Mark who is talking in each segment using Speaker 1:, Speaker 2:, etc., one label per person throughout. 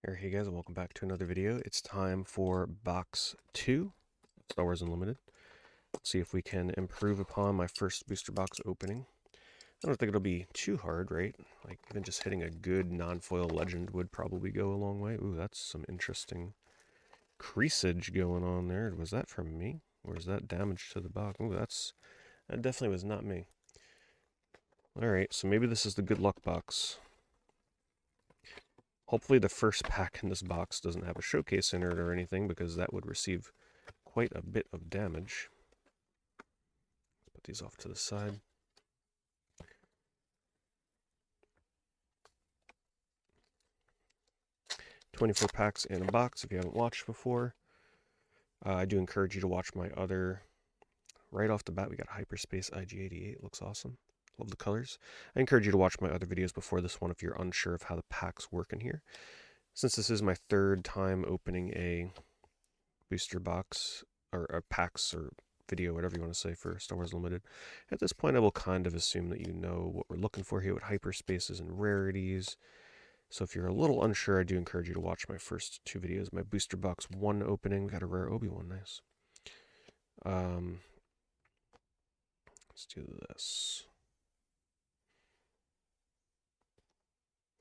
Speaker 1: Hey guys, and welcome back to another video. It's time for box 2, Star Wars Unlimited. Let's see if we can improve upon my first booster box opening. I don't think it'll be too hard, right? Like, even just hitting a good non-foil legend would probably go a long way. Ooh, that's some interesting creasage going on there. Was that from me? Or is that damage to the box? Ooh, that definitely was not me. Alright, so maybe this is the good luck box. Hopefully the first pack in this box doesn't have a showcase in it or anything, because that would receive quite a bit of damage. Let's put these off to the side. $24 packs in a box if you haven't watched before. I do encourage you to watch my other. Right off the bat, we got Hyperspace IG88. Looks awesome. Love the colors. I encourage you to watch my other videos before this one if you're unsure of how the packs work in here. Since this is my third time opening a booster box, or a packs, or video, whatever you want to say, for Star Wars Limited, at this point I will kind of assume that you know what we're looking for here with hyperspaces and rarities. So if you're a little unsure, I do encourage you to watch my first two videos. My booster box 1 opening, we got a rare Obi-Wan, nice. Let's do this.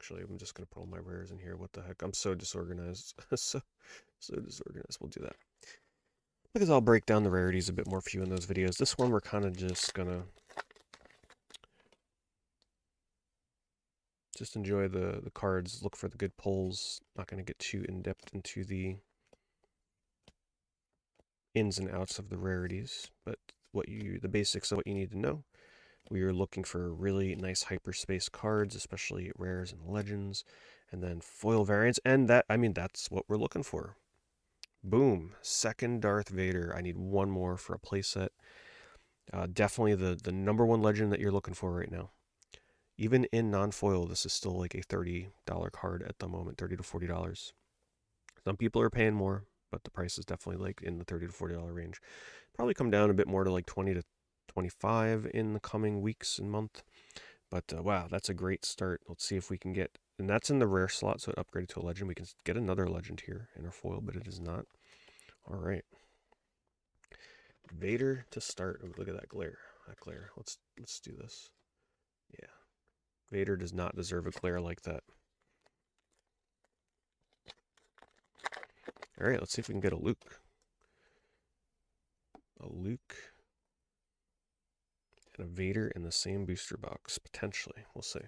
Speaker 1: Actually, I'm just going to put all my rares in here. What the heck? I'm so disorganized. so disorganized. We'll do that. Because I'll break down the rarities a bit more for you in those videos. This one, we're kind of just going to just enjoy the cards, look for the good pulls. Not going to get too in-depth into the ins and outs of the rarities, but the basics of what you need to know. We are looking for really nice hyperspace cards, especially rares and legends, and then foil variants, and that's what we're looking for. Boom, second Darth Vader. I need one more for a playset. Definitely the number one legend that you're looking for right now. Even in non-foil, this is still like a $30 card at the moment, $30 to $40. Some people are paying more, but the price is definitely like in the $30 to $40 range. Probably come down a bit more to like 20 to 25 in the coming weeks and month. But wow, that's a great start. Let's see if we can get, and that's in the rare slot, so it upgraded to a legend. We can get another legend here in our foil, but it is not. All right, Vader to start. Ooh, look at that glare. That glare. Let's do this. Yeah, Vader does not deserve a glare like that. All right, let's see if we can get a Luke. A Luke and a Vader in the same booster box, potentially. We'll see.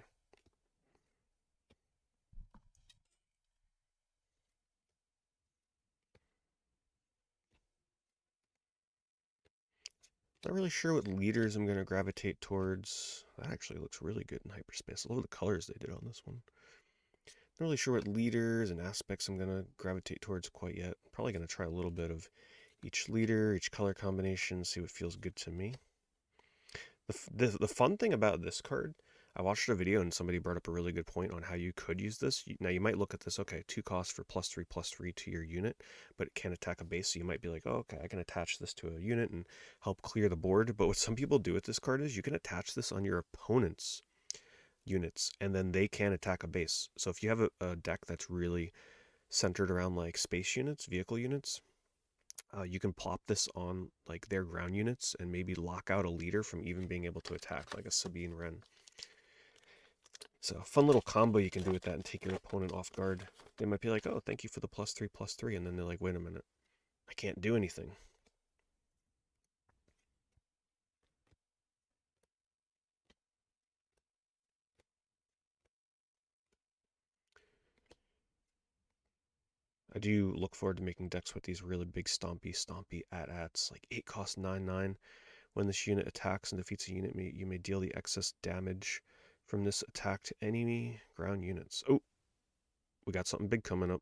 Speaker 1: Not really sure what leaders I'm going to gravitate towards. That actually looks really good in hyperspace. I love the colors they did on this one. Not really sure what leaders and aspects I'm going to gravitate towards quite yet. Probably going to try a little bit of each leader, each color combination, see what feels good to me. The fun thing about this card, I watched a video and somebody brought up a really good point on how you could use this. Now you might look at this, okay, 2 costs for +3/+3 to your unit, but it can't attack a base, so you might be like, oh, okay, I can attach this to a unit and help clear the board. But what some people do with this card is you can attach this on your opponent's units, and then they can attack a base. So if you have a deck that's really centered around like space units, vehicle units, you can plop this on like their ground units and maybe lock out a leader from even being able to attack, like a Sabine Wren. So fun little combo you can do with that and take your opponent off guard. They might be like, oh, thank you for the +3/+3, and then they're like, wait a minute, I can't do anything. I do look forward to making decks with these really big stompy at-ats, like 8 cost 9/9. When this unit attacks and defeats a unit, you may deal the excess damage from this attack to enemy ground units. Oh, we got something big coming up.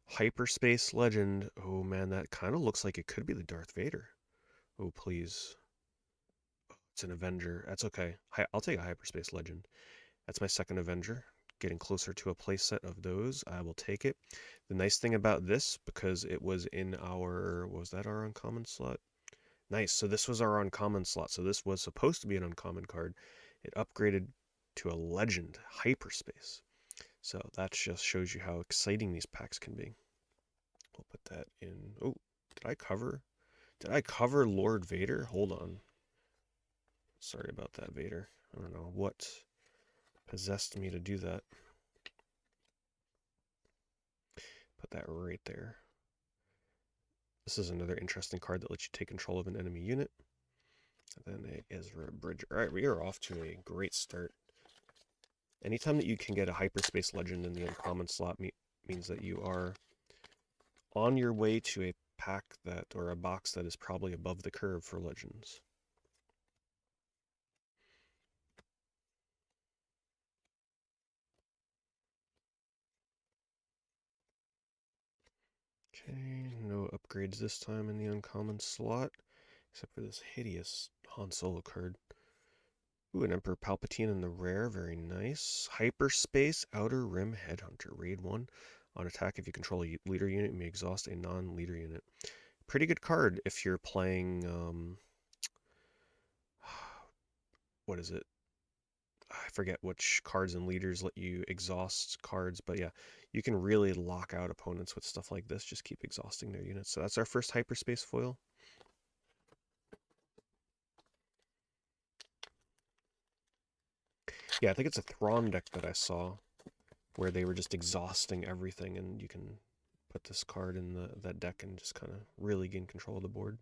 Speaker 1: Hyperspace Legend. Oh man, that kind of looks like it could be the Darth Vader. Oh, please. Oh, it's an Avenger. That's okay. I'll take a Hyperspace Legend. That's my second Avenger. Getting closer to a playset of those. I will take it. The nice thing about this, because it was in our, was that our uncommon slot? Nice. So this was our uncommon slot. So this was supposed to be an uncommon card. It upgraded to a legend, Hyperspace. So that just shows you how exciting these packs can be. We'll put that in. Oh, did I cover? Did I cover Lord Vader? Hold on. Sorry about that, Vader. I don't know what possessed me to do that. Put that right there. This is another interesting card that lets you take control of an enemy unit. And then a Ezra Bridger. Alright, we are off to a great start. Anytime that you can get a Hyperspace Legend in the uncommon slot means that you are on your way to a pack that, or a box that is probably above the curve for Legends. Okay, no upgrades this time in the uncommon slot, except for this hideous Han Solo card. Ooh, an Emperor Palpatine in the rare, very nice. Hyperspace Outer Rim Headhunter, raid 1. On attack, if you control a leader unit, you may exhaust a non-leader unit. Pretty good card if you're playing, what is it? I forget which cards and leaders let you exhaust cards, but yeah, you can really lock out opponents with stuff like this. Just keep exhausting their units. So that's our first Hyperspace foil. Yeah, I think it's a Thrawn deck that I saw where they were just exhausting everything, and you can put this card in that deck and just kind of really gain control of the board.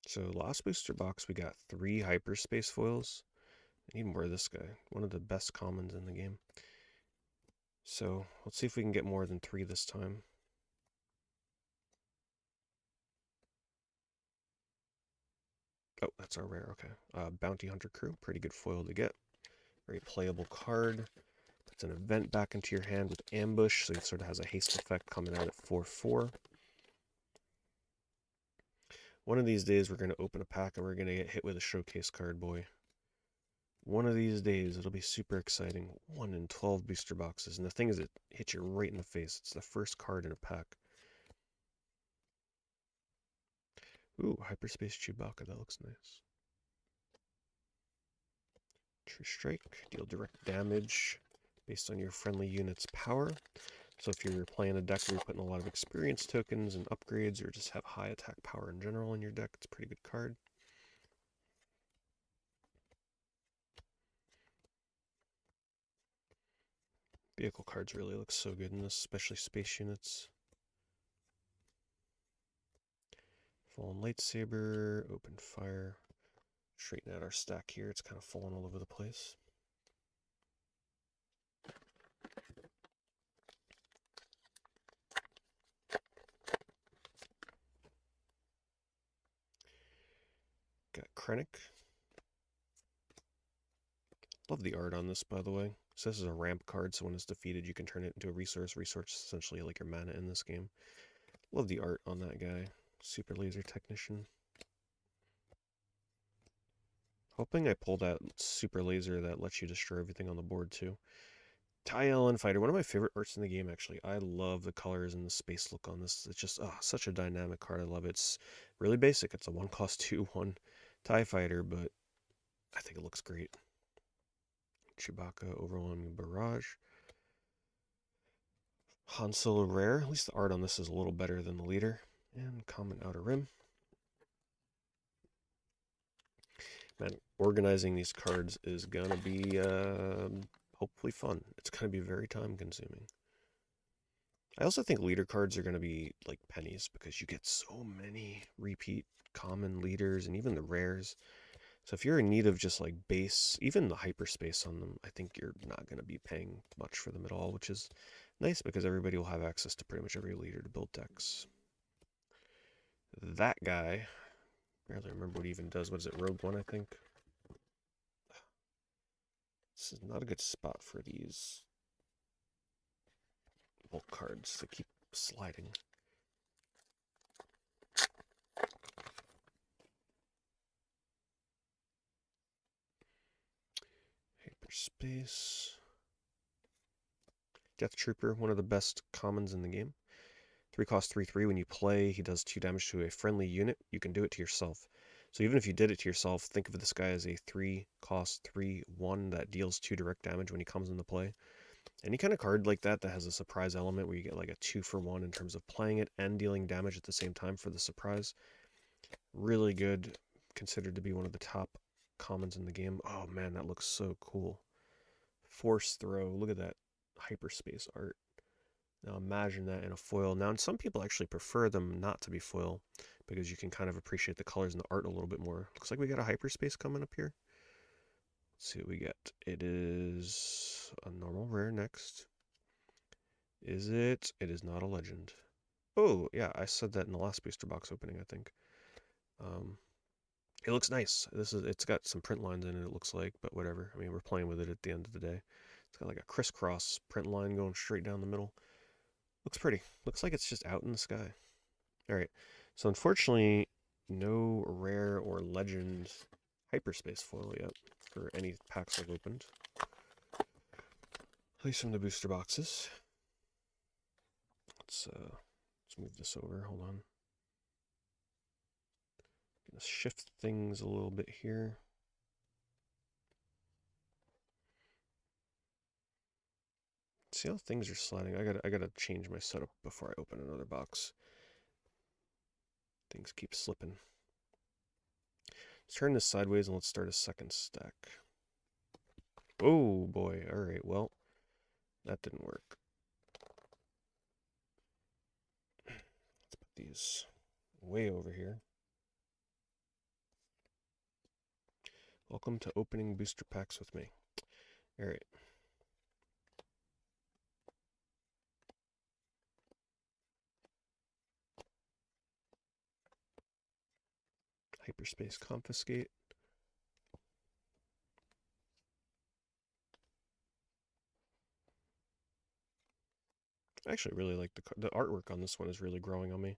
Speaker 1: So last booster box, we got 3 Hyperspace foils. I need more of this guy. One of the best commons in the game. So let's see if we can get more than 3 this time. Oh, that's our rare, okay. Bounty Hunter Crew, pretty good foil to get. Very playable card. Puts an event back into your hand with Ambush, so it sort of has a haste effect coming out at 4/4. One of these days we're going to open a pack and we're going to get hit with a showcase card, boy. One of these days it'll be super exciting. 1 in 12 booster boxes, and the thing is it hits you right in the face. It's the first card in a pack. Ooh, Hyperspace Chewbacca, that looks nice. True Strike, deal direct damage based on your friendly unit's power. So if you're playing a deck where you're putting a lot of experience tokens and upgrades, or just have high attack power in general in your deck, it's a pretty good card. Vehicle cards really look so good in this, especially space units. Fallen Lightsaber, Open Fire. Straighten out our stack here, it's kind of falling all over the place. Got Krennic. Love the art on this, by the way. So this is a ramp card, so when it's defeated, you can turn it into a resource. Resource is essentially like your mana in this game. Love the art on that guy. Super Laser Technician. Hoping I pull that super laser that lets you destroy everything on the board too. TIE LN Fighter, one of my favorite arts in the game actually. I love the colors and the space look on this. It's just such a dynamic card. I love it. It's really basic. It's a 1 cost 2 1 TIE Fighter, but I think it looks great. Chewbacca, Overwhelming Barrage. Han Solo Rare. At least the art on this is a little better than the leader. And Common Outer Rim. Man, organizing these cards is gonna be hopefully fun. It's gonna be very time consuming. I also think leader cards are gonna be like pennies because you get so many repeat common leaders and even the rares. So if you're in need of just like base, even the hyperspace on them, I think you're not gonna be paying much for them at all, which is nice because everybody will have access to pretty much every leader to build decks. That guy, barely remember what he even does. What is it, Rogue One, I think? This is not a good spot for these bulk cards to keep sliding. Hyperspace. Death Trooper, one of the best commons in the game. 3 cost 3/3. When you play, he does 2 damage to a friendly unit. You can do it to yourself. So even if you did it to yourself, think of this guy as a 3 cost 3/1 that deals 2 direct damage when he comes into play. Any kind of card like that that has a surprise element where you get like a 2-for-1 in terms of playing it and dealing damage at the same time for the surprise. Really good, considered to be one of the top commons in the game. Oh man, that looks so cool. Force throw, look at that hyperspace art. Now imagine that in a foil. Now, and some people actually prefer them not to be foil because you can kind of appreciate the colors and the art a little bit more. Looks like we got a hyperspace coming up here. Let's see what we get. It is a normal rare next. Is it? It is not a legend. Oh, yeah, I said that in the last booster box opening, I think. It looks nice. It's got some print lines in it, it looks like, but whatever. I mean, we're playing with it at the end of the day. It's got like a crisscross print line going straight down the middle. Looks pretty. Looks like it's just out in the sky. All right. So unfortunately, no rare or legend hyperspace foil yet for any packs I've opened. At least from the booster boxes. Let's move this over. Hold on. Gonna shift things a little bit here. See how things are sliding. I gotta change my setup before I open another box. Things keep slipping. Let's turn this sideways and let's start a second stack. Oh boy. Alright, well, that didn't work. Let's put these way over here. Welcome to opening booster packs with me. Alright. Hyperspace Confiscate. I actually really like the artwork on this one is really growing on me.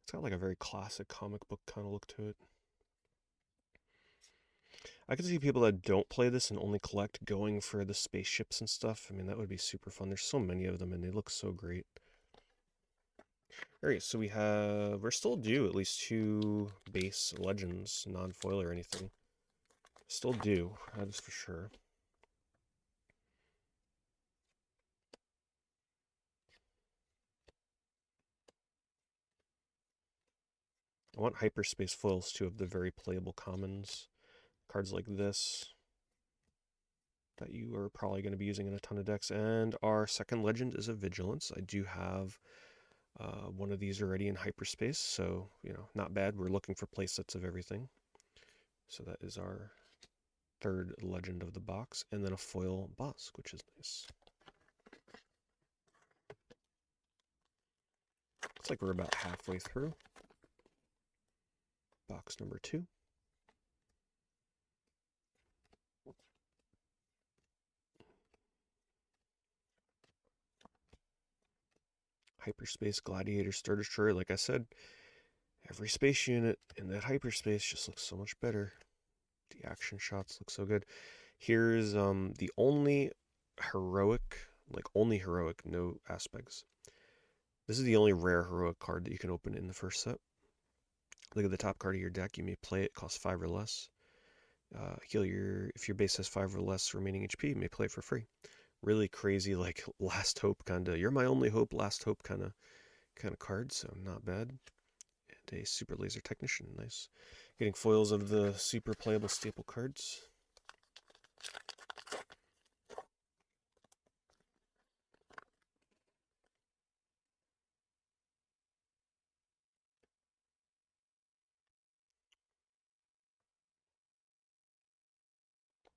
Speaker 1: It's got like a very classic comic book kind of look to it. I could see people that don't play this and only collect going for the spaceships and stuff. I mean, that would be super fun. There's so many of them and they look so great. Alright, so we're still due at least 2 base legends, non-foil or anything. Still due, that is for sure. I want hyperspace foils too of the very playable commons. Cards like this that you are probably going to be using in a ton of decks. And our second legend is a Vigilance. I do have one of these already in hyperspace, so, you know, not bad. We're looking for playsets of everything. So that is our third legend of the box. And then a foil Bosk, which is nice. Looks like we're about halfway through. Box number 2. Hyperspace Gladiator Star Destroyer. Like I said, every space unit in that hyperspace just looks so much better. The action shots look so good. Here's the only heroic, no aspects. This is the only rare heroic card that you can open in the first set. Look at the top card of your deck. You may play it, costs 5 or less. If your base has 5 or less remaining HP, you may play it for free. Really crazy, like last hope kind of. You're my only hope, last hope kind of card. So not bad. And a super laser technician, nice. Getting foils of the super playable staple cards.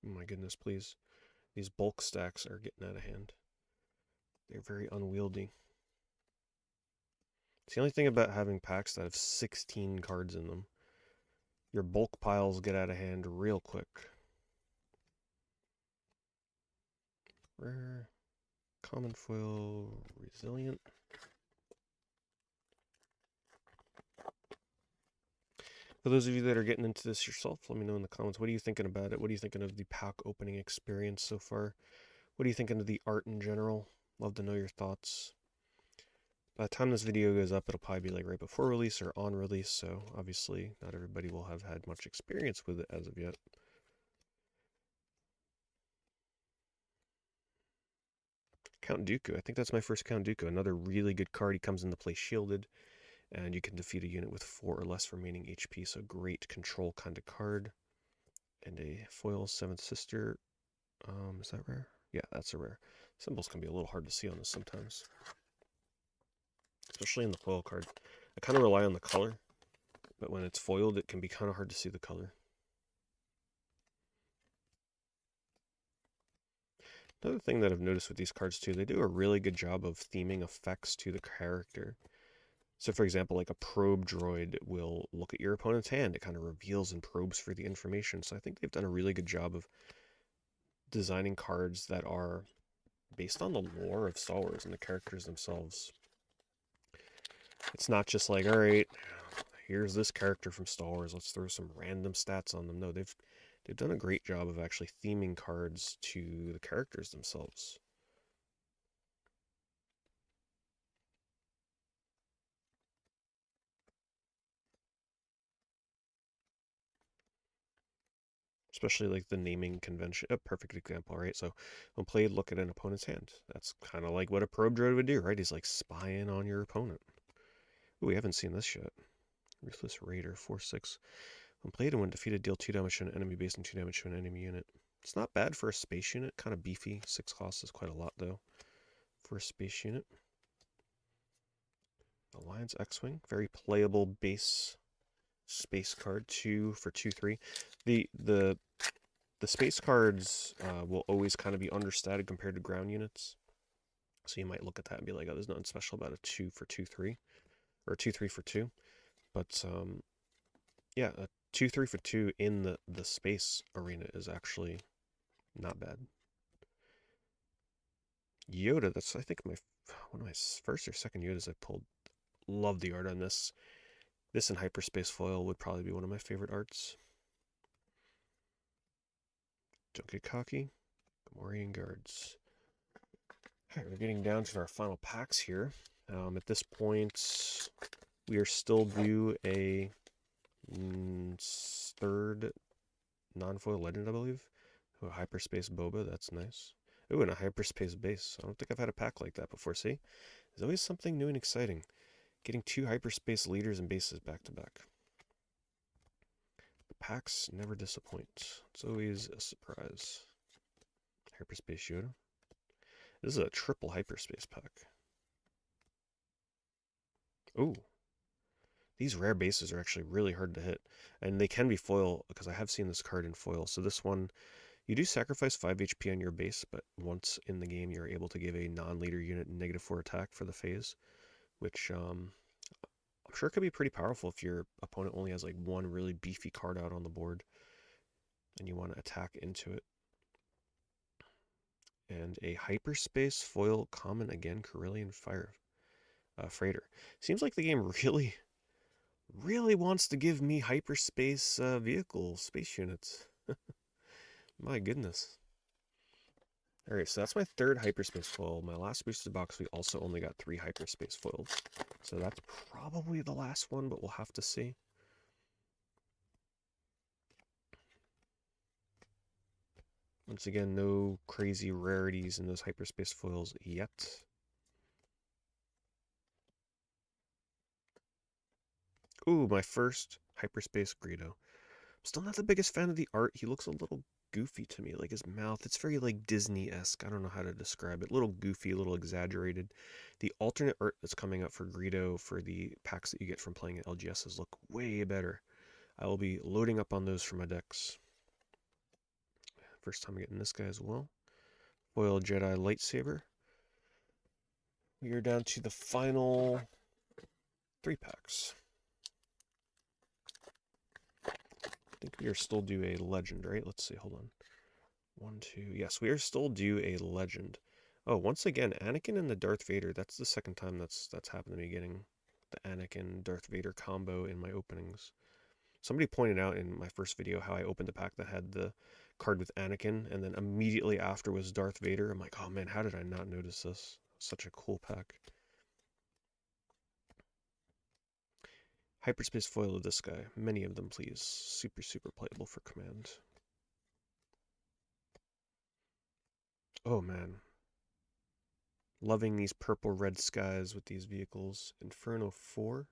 Speaker 1: Oh my goodness, please. These bulk stacks are getting out of hand. They're very unwieldy. It's the only thing about having packs that have 16 cards in them. Your bulk piles get out of hand real quick. Rare, common foil, resilient. For those of you that are getting into this yourself, let me know in the comments. What are you thinking about it? What are you thinking of the pack opening experience so far? What are you thinking of the art in general? Love to know your thoughts. By the time this video goes up, it'll probably be like right before release or on release, so obviously not everybody will have had much experience with it as of yet. Count Dooku. I think that's my first Count Dooku. Another really good card. He comes into play shielded, and you can defeat a unit with 4 or less remaining HP, so great control kind of card. And a foil 7th Sister. Is that rare? Yeah, that's a rare. Symbols can be a little hard to see on this sometimes, especially in the foil card. I kind of rely on the color, but when it's foiled, it can be kind of hard to see the color. Another thing that I've noticed with these cards too, they do a really good job of theming effects to the character. So for example, like a probe droid will look at your opponent's hand. It kind of reveals and probes for the information. So I think they've done a really good job of designing cards that are based on the lore of Star Wars and the characters themselves. It's not just like, all right, here's this character from Star Wars, let's throw some random stats on them. No, they've done a great job of actually theming cards to the characters themselves. Especially like the naming convention. A perfect example, right? So when played, look at an opponent's hand. That's kind of like what a probe droid would do, right? He's like spying on your opponent. Ooh, we haven't seen this yet. Ruthless Raider, 4/6. When played and when defeated, deal 2 damage to an enemy base and 2 damage to an enemy unit. It's not bad for a space unit. Kind of beefy. 6 cost is quite a lot though for a space unit. Alliance X-Wing, very playable base space card. 2 for 2/3. The space cards will always kind of be understated compared to ground units. So you might look at that and be like, oh, there's nothing special about a 2 for 2/3 or a 2/3 for 2. But yeah, a 2/3 for 2 in the space arena is actually not bad. Yoda, that's I think one of my first or second Yodas I pulled. Love the art on this. This in Hyperspace foil would probably be one of my favorite arts. Don't get cocky. Gamorrean Guards. Alright, we're getting down to our final packs here. At this point, we are still due a third non-foil legend, I believe. Oh, Hyperspace Boba, that's nice. Ooh, and a Hyperspace base. I don't think I've had a pack like that before, see? There's always something new and exciting. Getting 2 Hyperspace leaders and bases back to back. The packs never disappoint. It's always a surprise. Hyperspace Yoda. This is a triple Hyperspace pack. Ooh. These rare bases are actually really hard to hit. And they can be foil, because I have seen this card in foil. So this one, you do sacrifice 5 HP on your base, but once in the game, you're able to give a non-leader unit -4 attack for the phase, which I'm sure could be pretty powerful if your opponent only has like one really beefy card out on the board and you want to attack into it. And a Hyperspace foil common again, Corellian Freighter. Seems like the game really wants to give me hyperspace vehicle space units. My goodness. Alright, so that's my third hyperspace foil. My last boosted box, we also only got 3 hyperspace foils. So that's probably the last one, but we'll have to see. Once again, no crazy rarities in those hyperspace foils yet. Ooh, my first hyperspace Greedo. Still not the biggest fan of the art. He looks a little goofy to me, like his mouth. It's very like Disney-esque. I don't know how to describe it. A little goofy, a little exaggerated. The alternate art that's coming up for Greedo for the packs that you get from playing at LGSs look way better. I will be loading up on those for my decks. First time getting this guy as well. Foil Jedi lightsaber. We are down to the final 3 packs. I think we are still due a legend, right? Let's see, hold on. 1, 2, yes, we are still due a legend. Oh, once again, Anakin and the Darth Vader. That's the second time that's happened to me, getting the Anakin Darth Vader combo in my openings. Somebody pointed out in my first video how I opened a pack that had the card with Anakin, and then immediately after was Darth Vader. I'm like, oh man, how did I not notice this? Such a cool pack. Hyperspace foil of this guy. Many of them, please. Super, super playable for command. Oh, man. Loving these purple-red skies with these vehicles. Inferno 4.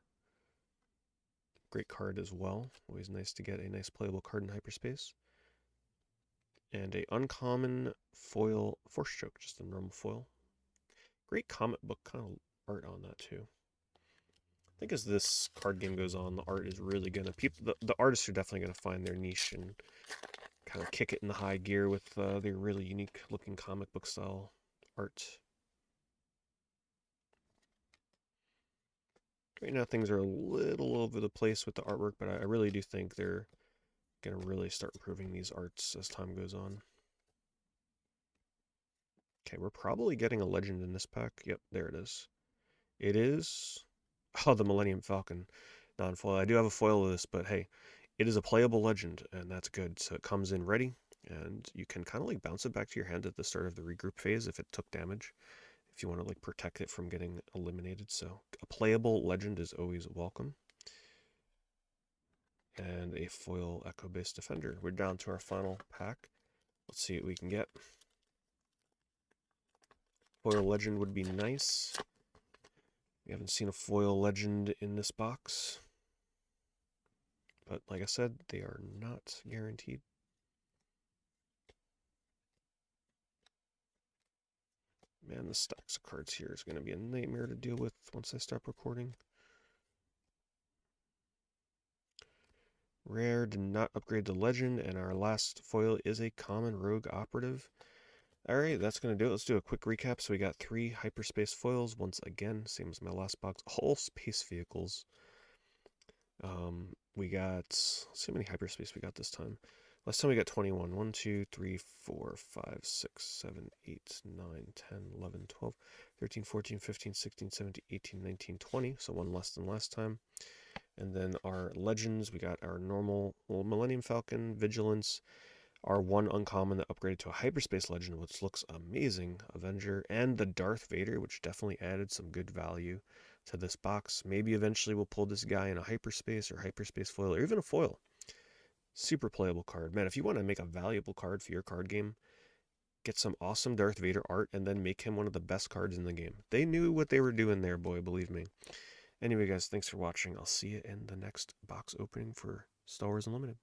Speaker 1: Great card as well. Always nice to get a nice playable card in Hyperspace. And a uncommon foil Force Choke, just a normal foil. Great comic book kind of art on that too. I think as this card game goes on, the art is really gonna the artists are definitely gonna find their niche and kind of kick it in the high gear with their really unique looking comic book style art. Right now things are a little over the place with the artwork, but I really do think they're gonna really start improving these arts as time goes on. Okay, we're probably getting a legend in this pack. Yep, there it is. It is... Oh, the Millennium Falcon non-foil. I do have a foil of this, but hey, it is a playable legend, and that's good. So it comes in ready, and you can kind of like bounce it back to your hand at the start of the regroup phase if it took damage, if you want to like protect it from getting eliminated. So a playable legend is always welcome. And a foil Echo-based Defender. We're down to our final pack. Let's see what we can get. Foil legend would be nice. We haven't seen a foil legend in this box. But like I said, they are not guaranteed. Man, the stacks of cards here is going to be a nightmare to deal with once I stop recording. Rare did not upgrade to legend, and our last foil is a common rogue operative. Alright, that's going to do it. Let's do a quick recap. So we got 3 hyperspace foils. Once again, same as my last box. All space vehicles. We got... Let's see how many hyperspace we got this time. Last time we got 21. 1, 2, 3, 4, 5, 6, 7, 8, 9, 10, 11, 12, 13, 14, 15, 16, 17, 18, 19, 20. So one less than last time. And then our legends, we got our normal Millennium Falcon, Vigilance, our one uncommon that upgraded to a hyperspace legend, which looks amazing, Avenger, and the Darth Vader, which definitely added some good value to this box. Maybe eventually we'll pull this guy in a hyperspace or hyperspace foil, or even a foil. Super playable card. Man, if you want to make a valuable card for your card game, get some awesome Darth Vader art and then make him one of the best cards in the game. They knew what they were doing there, boy, believe me. Anyway, guys, thanks for watching. I'll see you in the next box opening for Star Wars Unlimited.